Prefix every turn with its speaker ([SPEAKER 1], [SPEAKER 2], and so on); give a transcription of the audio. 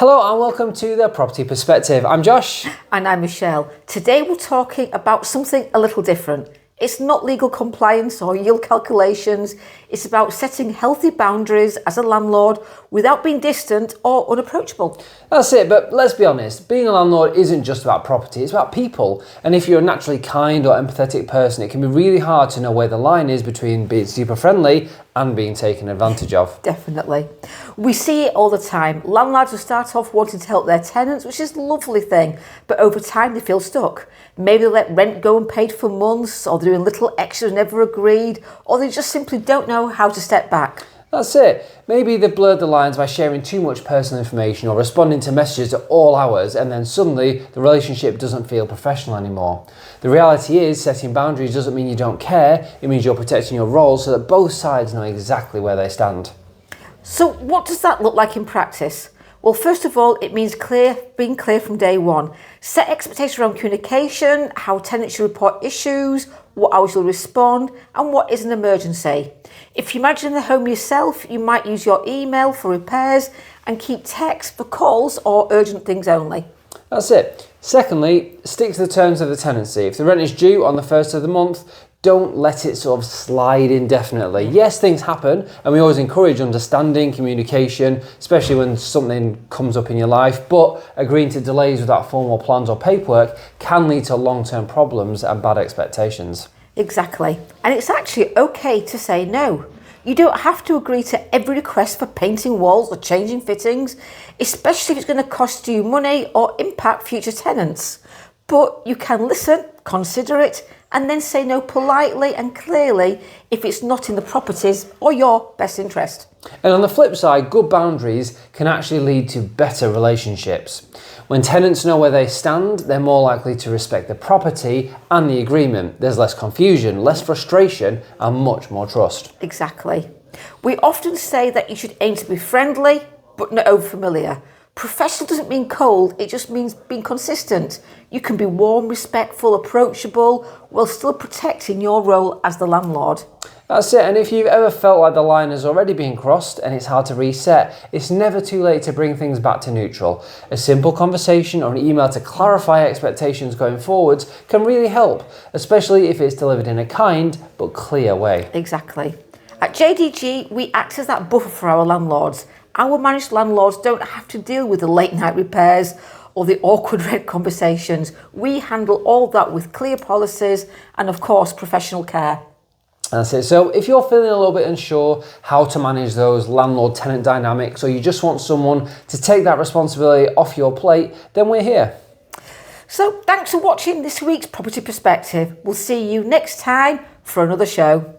[SPEAKER 1] Hello and welcome to the Property Perspective. I'm Josh.
[SPEAKER 2] And I'm Michelle. Today we're talking about something a little different. It's not legal compliance or yield calculations. It's about setting healthy boundaries as a landlord without being distant or unapproachable.
[SPEAKER 1] That's it, but let's be honest, being a landlord isn't just about property, it's about people. And if you're a naturally kind or empathetic person, it can be really hard to know where the line is between being super friendly and being taken advantage of.
[SPEAKER 2] Definitely. We see it all the time. Landlords will start off wanting to help their tenants, which is a lovely thing, but over time they feel stuck. Maybe they let rent go unpaid for months, or they're doing little extras never agreed, or they just simply don't know how to step back.
[SPEAKER 1] That's it. Maybe they've blurred the lines by sharing too much personal information or responding to messages at all hours, and then suddenly the relationship doesn't feel professional anymore. The reality is, setting boundaries doesn't mean you don't care, it means you're protecting your role so that both sides know exactly where they stand.
[SPEAKER 2] So what does that look like in practice? Well, first of all, it means being clear from day one. Set expectations around communication, how tenants should report issues, what hours you'll respond, and what is an emergency. If you imagine the home yourself, you might use your email for repairs and keep text for calls or urgent things only.
[SPEAKER 1] That's it. Secondly, stick to the terms of the tenancy. If the rent is due on the first of the month, don't let it sort of slide indefinitely. Yes, things happen, and we always encourage understanding, communication, especially when something comes up in your life, but agreeing to delays without formal plans or paperwork can lead to long-term problems and bad expectations.
[SPEAKER 2] Exactly. And it's actually okay to say no. You don't have to agree to every request for painting walls or changing fittings, especially if it's going to cost you money or impact future tenants. But you can listen, consider it, and then say no politely and clearly if it's not in the property's or your best interest.
[SPEAKER 1] And on the flip side, good boundaries can actually lead to better relationships. When tenants know where they stand, they're more likely to respect the property and the agreement. There's less confusion, less frustration, and much more trust.
[SPEAKER 2] Exactly. We often say that you should aim to be friendly, but not overfamiliar. Professional doesn't mean cold, it just means being consistent. You can be warm, respectful, approachable, while still protecting your role as the landlord.
[SPEAKER 1] That's it, and if you've ever felt like the line has already been crossed and it's hard to reset, it's never too late to bring things back to neutral. A simple conversation or an email to clarify expectations going forwards can really help, especially if it's delivered in a kind but clear way.
[SPEAKER 2] Exactly. At JDG, we act as that buffer for our landlords. Our managed landlords don't have to deal with the late night repairs or the awkward rent conversations. We handle all that with clear policies and, of course, professional care.
[SPEAKER 1] That's it. So if you're feeling a little bit unsure how to manage those landlord-tenant dynamics, or you just want someone to take that responsibility off your plate, then we're here.
[SPEAKER 2] So thanks for watching this week's Property Perspective. We'll see you next time for another show.